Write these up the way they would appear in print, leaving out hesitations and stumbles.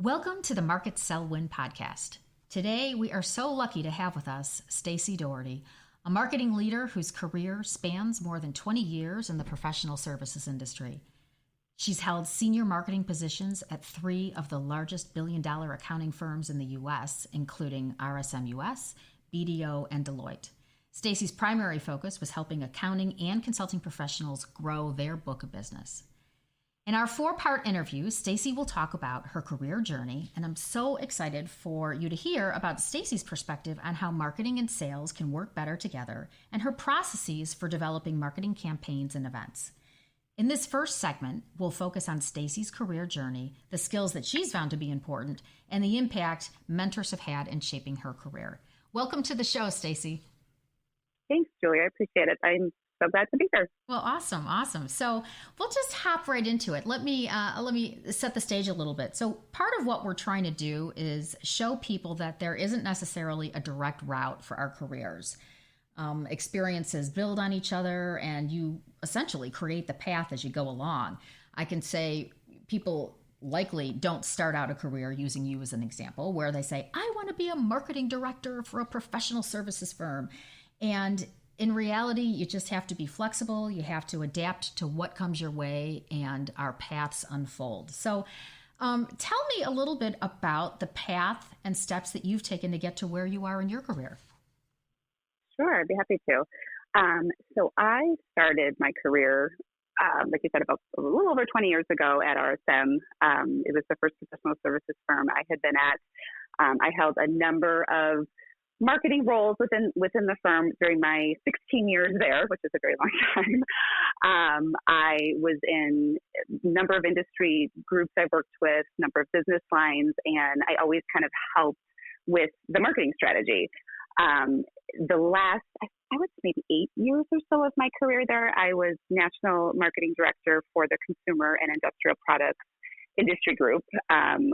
Welcome to the Market.Sell.Win podcast. Today, we are so lucky to have with us Stacey Doherty, a marketing leader whose career spans more than 20 years in the professional services industry. She's held senior marketing positions at 3 of the largest billion-dollar accounting firms in the U.S., including RSM US, BDO, and Deloitte. Stacey's primary focus was helping accounting and consulting professionals grow their book of business. In our 4-part interview, Stacey will talk about her career journey, and I'm so excited for you to hear about Stacey's perspective on how marketing and sales can work better together and her processes for developing marketing campaigns and events. In this first segment, we'll focus on Stacey's career journey, the skills that she's found to be important, and the impact mentors have had in shaping her career. Welcome to the show, Stacey. Thanks, Julie. I appreciate it. I'm so glad to be here. Well, awesome. So we'll just hop right into it. Let me set the stage a little bit. So part of what we're trying to do is show people that there isn't necessarily a direct route for our careers. Experiences build on each other, and you essentially create the path as you go along. I can say people likely don't start out a career, using you as an example, where they say, I want to be a marketing director for a professional services firm. And in reality, you just have to be flexible. You have to adapt to what comes your way, and our paths unfold. So tell me a little bit about the path and steps that you've taken to get to where you are in your career. Sure, I'd be happy to. So I started my career, like you said, about a little over 20 years ago at RSM. It was the first professional services firm I had been at. I held a number of marketing roles within the firm during my 16 years there, which is a very long time. I was in a number of industry groups I worked with, number of business lines, and I always kind of helped with the marketing strategy. The last, I would say maybe 8 years or so of my career there, I was national marketing director for the consumer and industrial products industry group,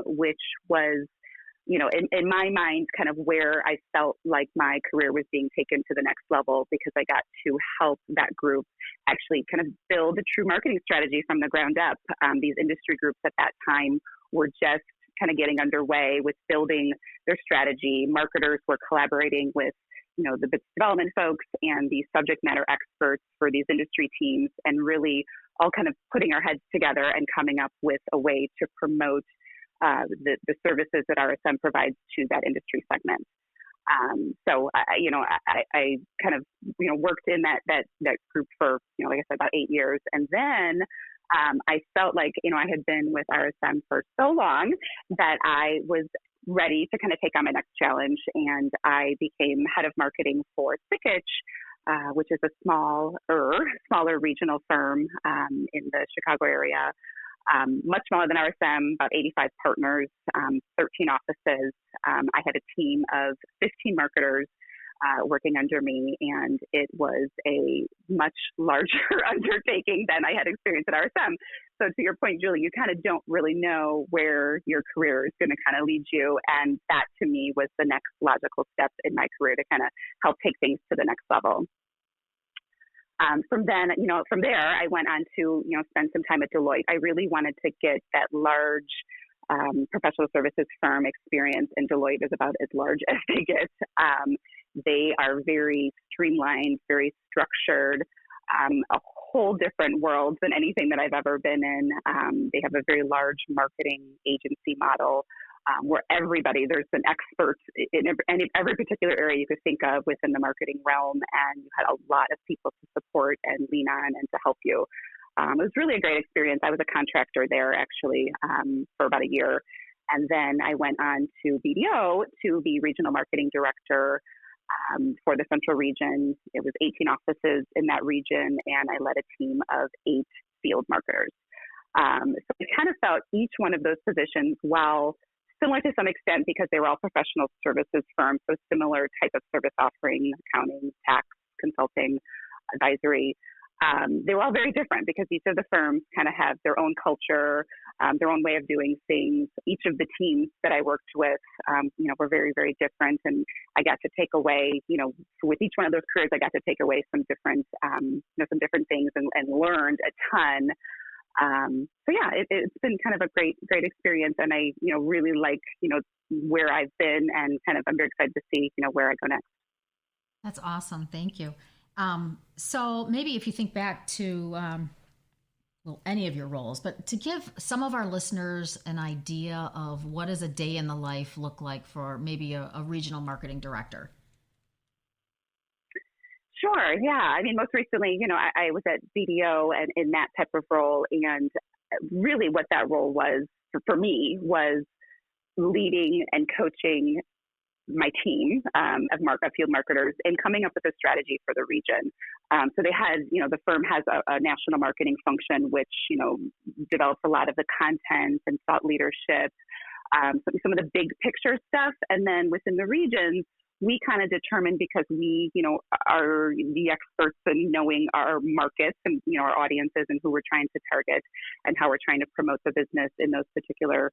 which was, in my mind, kind of where I felt like my career was being taken to the next level, because I got to help that group actually kind of build a true marketing strategy from the ground up. These industry groups at that time were just kind of getting underway with building their strategy. Marketers were collaborating with, the business development folks and the subject matter experts for these industry teams, and really all kind of putting our heads together and coming up with a way to promote the services that RSM provides to that industry segment. So I kind of, worked in that group for, like I said, about 8 years. And then I felt like, I had been with RSM for so long that I was ready to kind of take on my next challenge. And I became head of marketing for Strategist, which is a smaller regional firm in the Chicago area. Much smaller than RSM, about 85 partners, 13 offices. I had a team of 15 marketers working under me, and it was a much larger undertaking than I had experienced at RSM. So to your point, Julie, you kind of don't really know where your career is going to kind of lead you. And that to me was the next logical step in my career to kind of help take things to the next level. From there, I went on to, spend some time at Deloitte. I really wanted to get that large professional services firm experience, and Deloitte is about as large as they get. They are very streamlined, very structured, a whole different world than anything that I've ever been in. They have a very large marketing agency model, where there's an expert in every particular area you could think of within the marketing realm, and you had a lot of people to support and lean on and to help you. It was really a great experience. I was a contractor there actually for about a year, and then I went on to BDO to be regional marketing director for the central region. It was 18 offices in that region, and I led a team of 8 field marketers. So I kind of felt each one of those positions, while similar to some extent because they were all professional services firms, so similar type of service offering, accounting, tax, consulting, advisory. They were all very different because each of the firms kind of have their own culture, their own way of doing things. Each of the teams that I worked with, were very, very different. And I got to take away, with each one of those careers, I got to take away some different things and learned a ton So yeah, it's been kind of a great experience, and I really like where I've been, and kind of I'm very excited to see where I go next. That's awesome. Thank you. So maybe if you think back to well, any of your roles, but to give some of our listeners an idea of what does a day in the life look like for maybe a regional marketing director. Sure. Yeah. I mean, most recently, I was at BDO and in that type of role, and really what that role was for me was leading and coaching my team of field marketers and coming up with a strategy for the region. So they had, the firm has a national marketing function, which, develops a lot of the content and thought leadership, some of the big picture stuff. And then within the regions, we kind of determine, because we, are the experts in knowing our markets and, our audiences and who we're trying to target and how we're trying to promote the business in those particular,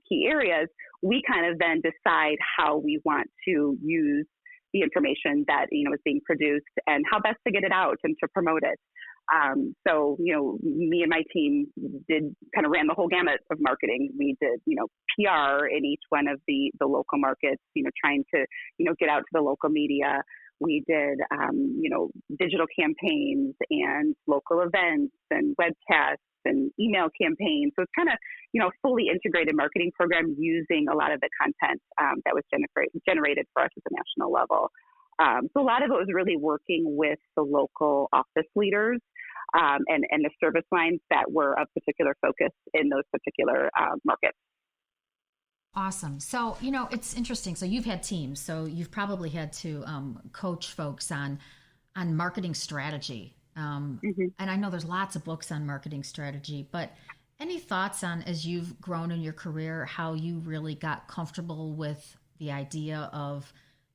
key areas. We kind of then decide how we want to use the information that, is being produced and how best to get it out and to promote it. So, me and my team ran the whole gamut of marketing. We did, PR in each one of the local markets, trying to, get out to the local media. We did, digital campaigns and local events and webcasts and email campaigns. So it's kind of, fully integrated marketing program using a lot of the content that was generated for us at the national level. So a lot of it was really working with the local office leaders and the service lines that were of particular focus in those particular markets. Awesome. So, it's interesting. So you've had teams, so you've probably had to coach folks on marketing strategy. And I know there's lots of books on marketing strategy, but any thoughts on, as you've grown in your career, how you really got comfortable with the idea of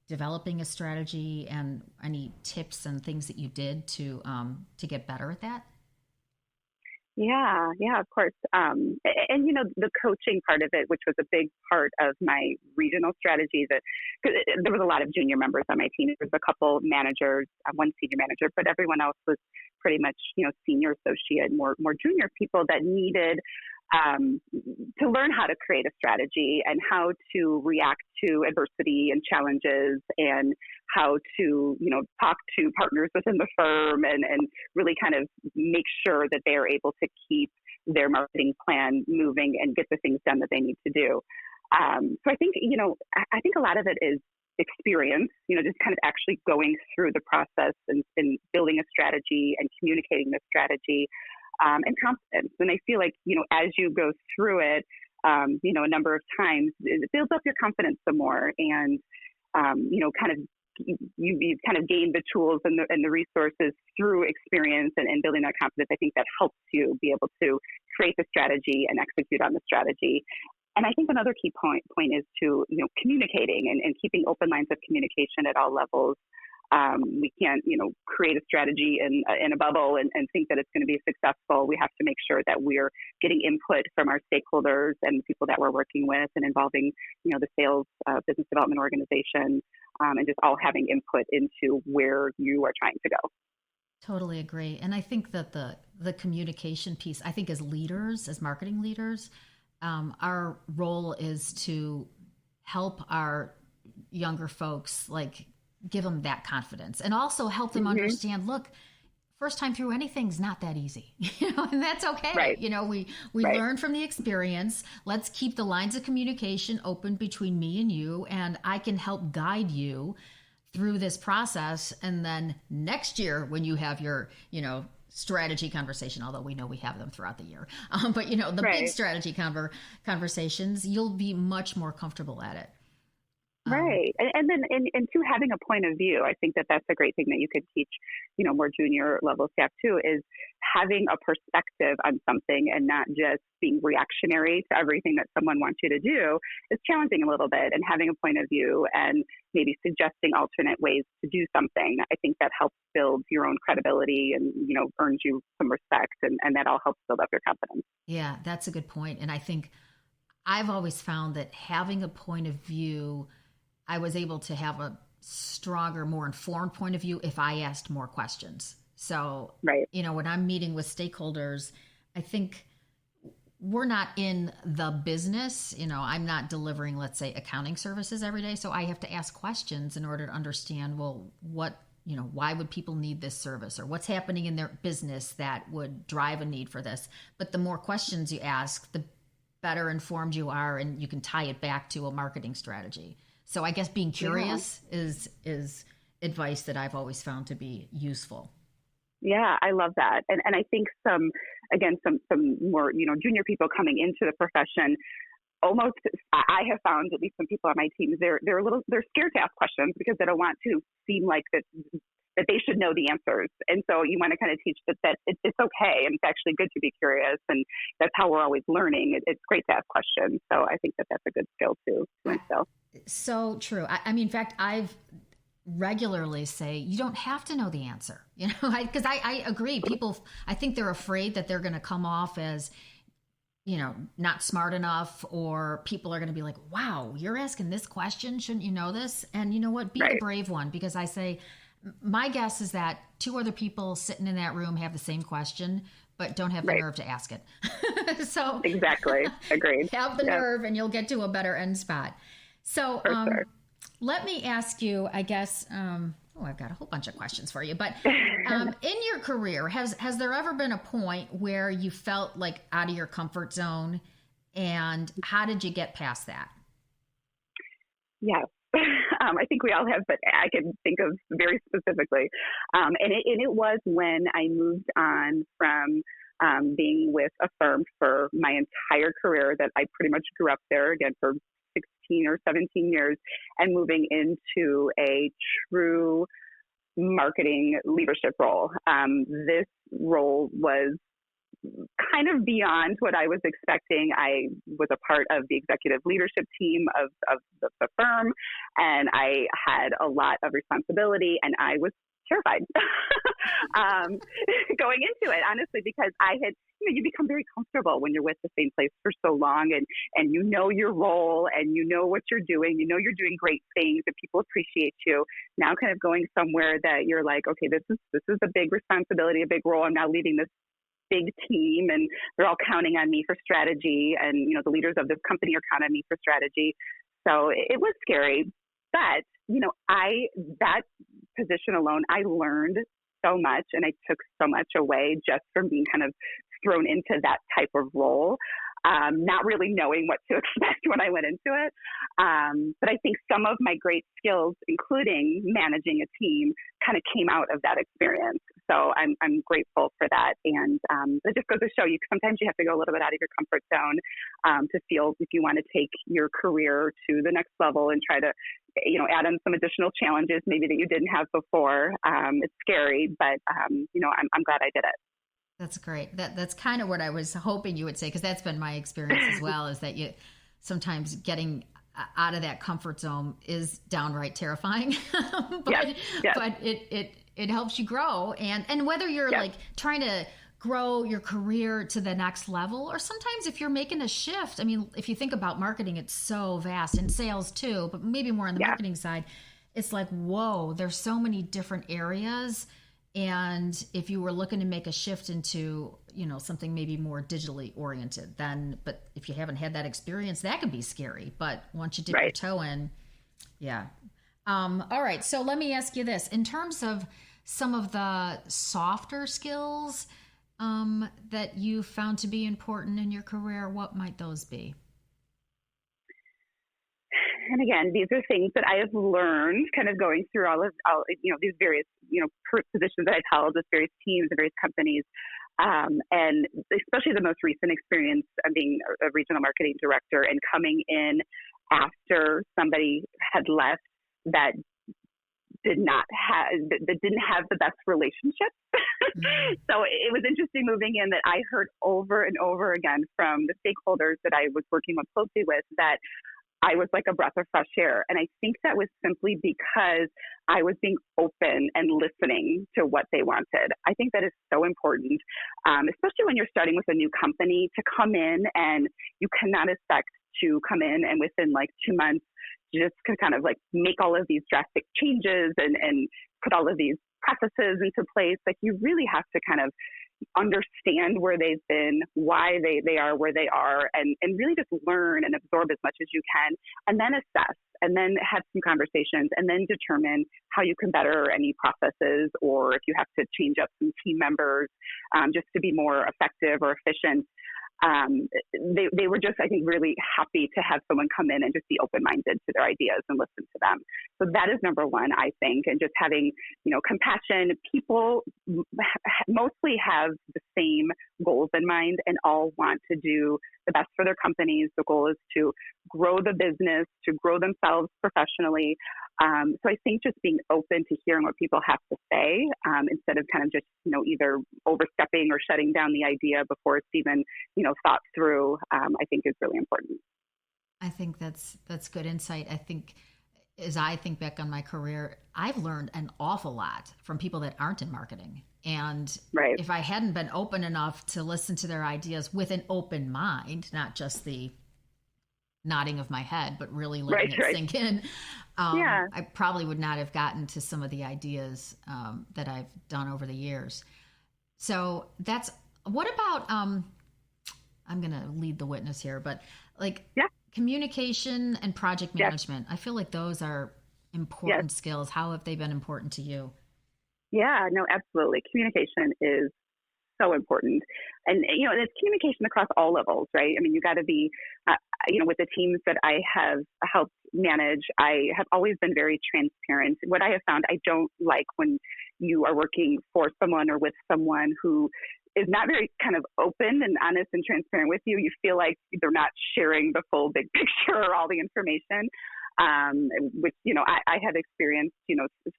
developing a strategy, and any tips and things that you did to get better at that? Yeah, of course. And the coaching part of it, which was a big part of my regional strategy, cause there was a lot of junior members on my team. There was a couple managers, one senior manager, but everyone else was pretty much, senior associate, more junior people that needed to learn how to create a strategy and how to react to adversity and challenges, and how to, talk to partners within the firm and really kind of make sure that they are able to keep their marketing plan moving and get the things done that they need to do. So I think, I think a lot of it is experience, just kind of actually going through the process and building a strategy and communicating the strategy. And confidence. And I feel like, as you go through it, a number of times, it builds up your confidence some more. And, you've kind of gained the tools and the resources through experience and building that confidence. I think that helps you be able to create the strategy and execute on the strategy. And I think another key point is to, communicating and keeping open lines of communication at all levels. We can't, create a strategy in a bubble and think that it's going to be successful. We have to make sure that we're getting input from our stakeholders and the people that we're working with, and involving, the sales, business development organization, and just all having input into where you are trying to go. Totally agree. And I think that the communication piece, I think as leaders, as marketing leaders, our role is to help our younger folks, give them that confidence, and also help them understand, look, first time through anything's not that easy, and that's okay. Right. We learn from the experience. Let's keep the lines of communication open between me and you, and I can help guide you through this process. And then next year, when you have your, strategy conversation, although we know we have them throughout the year, but the big strategy conversations, you'll be much more comfortable at it. Right. And then to having a point of view, I think that's a great thing that you could teach, more junior level staff too, is having a perspective on something and not just being reactionary to everything that someone wants you to do. Is challenging a little bit, and having a point of view and maybe suggesting alternate ways to do something. I think that helps build your own credibility and, earns you some respect, and that all helps build up your confidence. Yeah, that's a good point. And I think I've always found that having a point of view, I was able to have a stronger, more informed point of view if I asked more questions. So, right. When I'm meeting with stakeholders, I think we're not in the business, I'm not delivering, let's say, accounting services every day. So I have to ask questions in order to understand, well, why would people need this service, or what's happening in their business that would drive a need for this? But the more questions you ask, the better informed you are, and you can tie it back to a marketing strategy. So I guess being curious is advice that I've always found to be useful. Yeah, I love that. And I think some more, junior people coming into the profession, almost, I have found, at least some people on my team, they're scared to ask questions because they don't want to seem like that they should know the answers. And so you want to kind of teach that it's okay. And it's actually good to be curious. And that's how we're always learning. It's great to ask questions. So I think that's a good skill too. So true. I mean, in fact, I've regularly say you don't have to know the answer, because I agree. People, I think they're afraid that they're going to come off as, not smart enough, or people are going to be like, wow, you're asking this question. Shouldn't you know this? And you know what? Be the brave one, because I say, my guess is that 2 other people sitting in that room have the same question, but don't have the nerve to ask it. So exactly. Agreed. Have the nerve and you'll get to a better end spot. So, sure. Let me ask you, I guess, I've got a whole bunch of questions for you, but in your career, has there ever been a point where you felt like out of your comfort zone, and how did you get past that? Yes. I think we all have, but I can think of very specifically. And it was when I moved on from being with a firm for my entire career, that I pretty much grew up there again for 16 or 17 years, and moving into a true marketing leadership role. This role was kind of beyond what I was expecting. I was a part of the executive leadership team of the firm, and I had a lot of responsibility, and I was terrified going into it, honestly, because I had, you become very comfortable when you're with the same place for so long, and you know your role, and you know what you're doing, you're doing great things, and people appreciate you. Now kind of going somewhere that you're like, okay, this is a big responsibility, a big role. I'm now leading this big team, and they're all counting on me for strategy, and the leaders of this company are counting on me for strategy. So it was scary, but that position alone, I learned so much, and I took so much away just from being kind of thrown into that type of role, not really knowing what to expect when I went into it. But I think some of my great skills, including managing a team, kind of came out of that experience. So I'm grateful for that. And it just goes to show you, sometimes you have to go a little bit out of your comfort zone to feel if you want to take your career to the next level and try to, add on some additional challenges maybe that you didn't have before. It's scary, but I'm glad I did it. That's great. That's kind of what I was hoping you would say, because that's been my experience as well, is that you sometimes getting out of that comfort zone is downright terrifying, but it helps you grow. And whether you're like trying to grow your career to the next level, or sometimes if you're making a shift, I mean, if you think about marketing, it's so vast, and sales too, but maybe more on the marketing side, it's like, whoa, there's so many different areas. And if you were looking to make a shift into, something maybe more digitally oriented, but if you haven't had that experience, that can be scary. But once you dip your toe in, all right. So let me ask you this. In terms of some of the softer skills that you found to be important in your career, what might those be? And again, these are things that I have learned kind of going through all these various, positions that I've held with various teams and various companies. And especially the most recent experience of being a regional marketing director and coming in after somebody had left that didn't have the best relationships. So it was interesting moving in that I heard over and over again from the stakeholders that I was working most closely with that I was like a breath of fresh air. And I think that was simply because I was being open and listening to what they wanted. I think that is so important, especially when you're starting with a new company, to come in, and you cannot expect to come in and within like 2 months, just kind of like make all of these drastic changes and put all of these processes into place. Like you really have to kind of, understand where they've been, why they are where they are, and really just learn and absorb as much as you can, and then assess, and then have some conversations, and then determine how you can better any processes, or if you have to change up some team members just to be more effective or efficient. They were just, I think, really happy to have someone come in and just be open-minded to their ideas and listen to them. So that is number one, I think, and just having, compassion. People mostly have the same goals in mind and all want to do the best for their companies. The goal is to grow the business, to grow themselves professionally. So I think just being open to hearing what people have to say instead of kind of just, either overstepping or shutting down the idea before it's even, thought through, I think is really important. I think that's good insight. I think as I think back on my career, I've learned an awful lot from people that aren't in marketing. And right. If I hadn't been open enough to listen to their ideas with an open mind, not just the nodding of my head, but really letting it sink in, I probably would not have gotten to some of the ideas that I've done over the years. So what about, I'm going to lead the witness here, but communication and project management, I feel like those are important skills. How have they been important to you? Yeah, no, absolutely. Communication is so important. And, it's communication across all levels, right? I mean, you got to be, with the teams that I have helped manage, I have always been very transparent. What I have found, I don't like when you are working for someone or with someone who is not very kind of open and honest and transparent with you. You feel like they're not sharing the full big picture or all the information. Which, I have experienced,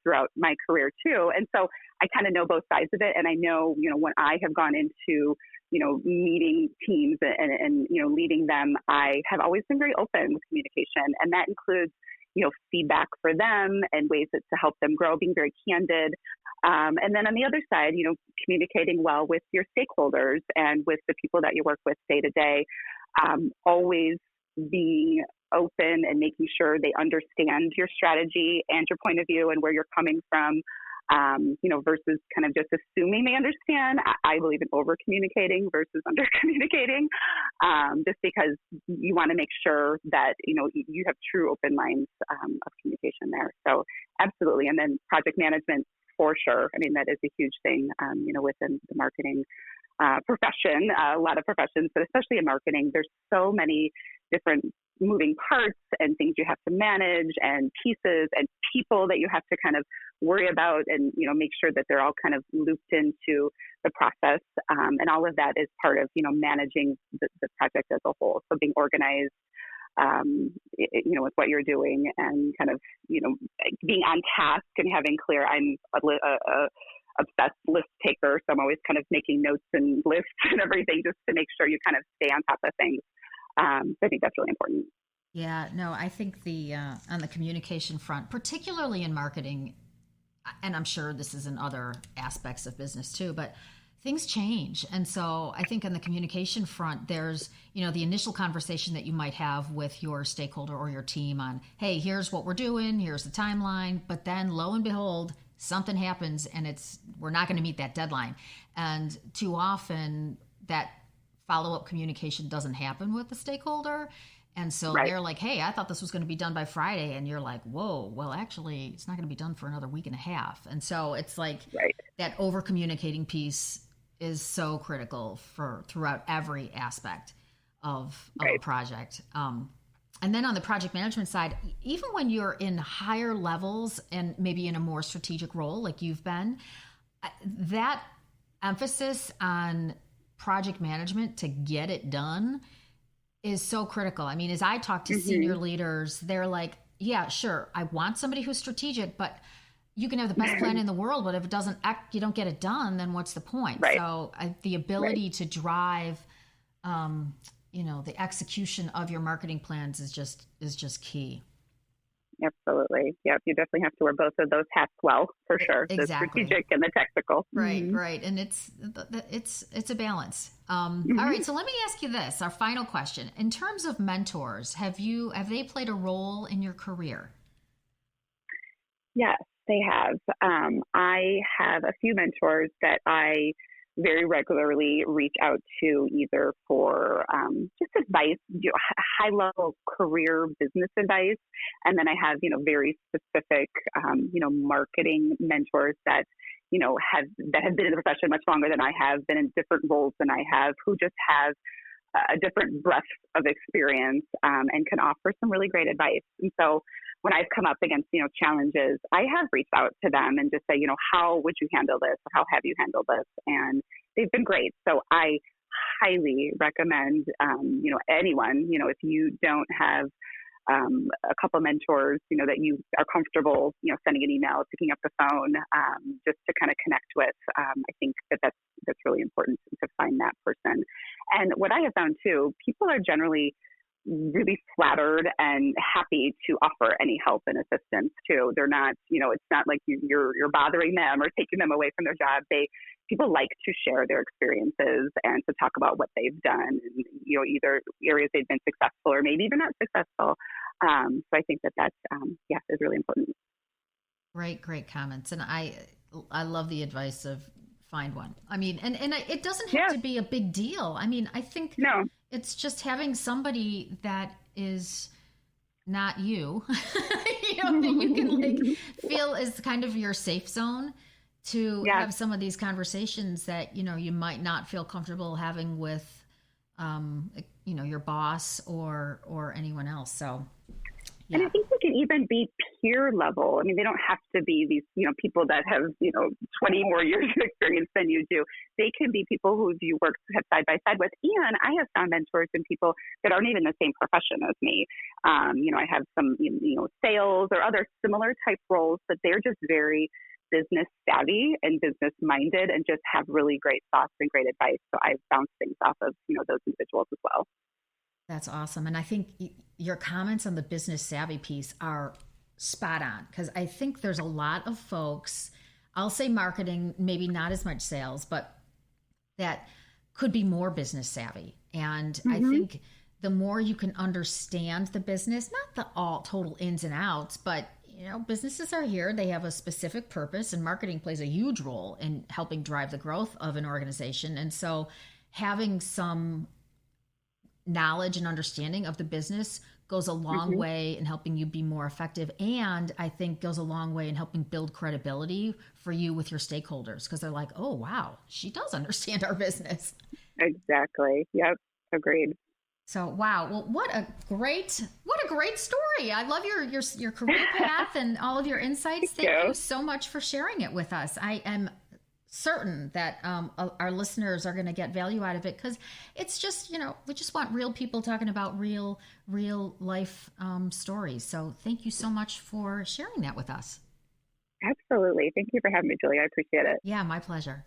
throughout my career too. And so I kind of know both sides of it. And I know, when I have gone into, meeting teams and leading them, I have always been very open with communication. And that includes, feedback for them and ways to help them grow, being very candid. And then on the other side, communicating well with your stakeholders and with the people that you work with day to day, always being open and making sure they understand your strategy and your point of view and where you're coming from, versus kind of just assuming they understand. I believe in over communicating versus under communicating, just because you want to make sure that, you have true open lines of communication there. So absolutely. And then project management for sure. I mean, that is a huge thing, within the marketing profession, a lot of professions, but especially in marketing, there's so many different moving parts and things you have to manage and pieces and people that you have to kind of worry about and, make sure that they're all kind of looped into the process. And all of that is part of, managing the project as a whole. So being organized, with what you're doing and kind of, being on task and having clear, I'm a obsessed list taker. So I'm always kind of making notes and lists and everything just to make sure you kind of stay on top of things. So I think that's really important. Yeah, no, I think on the communication front, particularly in marketing, and I'm sure this is in other aspects of business too, but things change. And so I think on the communication front, there's, the initial conversation that you might have with your stakeholder or your team on, hey, here's what we're doing, here's the timeline. But then lo and behold, something happens and we're not going to meet that deadline. And too often that follow-up communication doesn't happen with the stakeholder. And so they're like, hey, I thought this was going to be done by Friday. And you're like, whoa, well, actually, it's not going to be done for another week and a half. And so it's like that over-communicating piece is so critical throughout every aspect of a project. And then on the project management side, even when you're in higher levels and maybe in a more strategic role like you've been, that emphasis on project management to get it done is so critical. I mean, as I talk to senior leaders, they're like, yeah, sure, I want somebody who's strategic, but you can have the best plan in the world, but if it doesn't you don't get it done, then what's the point? Right. So the ability to drive, the execution of your marketing plans is just key. Absolutely. Yep. You definitely have to wear both of those hats well, for sure. Exactly. The strategic and the technical. Right. Right. And it's a balance. All right. So let me ask you this, our final question. In terms of mentors, have they played a role in your career? Yes, they have. I have a few mentors that I very regularly reach out to either for just advice, high-level career business advice, and then I have, very specific, marketing mentors that, have been in the profession much longer than I have, been in different roles than I have, who just have a different breadth of experience and can offer some really great advice. And so when I've come up against, challenges, I have reached out to them and just say, how would you handle this? Or how have you handled this? And they've been great. So I highly recommend, anyone, if you don't have a couple mentors, that you are comfortable, sending an email, picking up the phone, just to kind of connect with. I think that's really important to find that person. And what I have found too, people are generally really flattered and happy to offer any help and assistance too. They're not, it's not like you're bothering them or taking them away from their job. People like to share their experiences and to talk about what they've done, and, either areas they've been successful or maybe even not successful. So I think that's is really important. Great comments. And I love the advice of find one. I mean, and it doesn't have to be a big deal. I mean, I think it's just having somebody that is not you, that you can feel is kind of your safe zone to have some of these conversations that, you might not feel comfortable having with, your boss or anyone else. So, yeah. And I think they can even be peer level. I mean, they don't have to be these, people that have, 20 more years of experience than you do. They can be people who you work side by side with. And I have found mentors and people that aren't even the same profession as me. I have some, sales or other similar type roles, but they're just very business savvy and business minded and just have really great thoughts and great advice. So I've bounced things off of, those individuals as well. That's awesome. And I think your comments on the business savvy piece are spot on, because I think there's a lot of folks, I'll say marketing, maybe not as much sales, but that could be more business savvy. And I think the more you can understand the business, not the all total ins and outs, but businesses are here, they have a specific purpose, and marketing plays a huge role in helping drive the growth of an organization. And so having some knowledge and understanding of the business goes a long way in helping you be more effective, and I think goes a long way in helping build credibility for you with your stakeholders, because they're like, oh wow, she does understand our business. Exactly. Yep. Agreed. So wow, well, what a great story. I love your career path and all of your insights. Thank you so much for sharing it with us. I am certain that our listeners are going to get value out of it, because it's just, we just want real people talking about real life stories. So thank you so much for sharing that with us. Absolutely. Thank you for having me, Julie. I appreciate it. Yeah, my pleasure.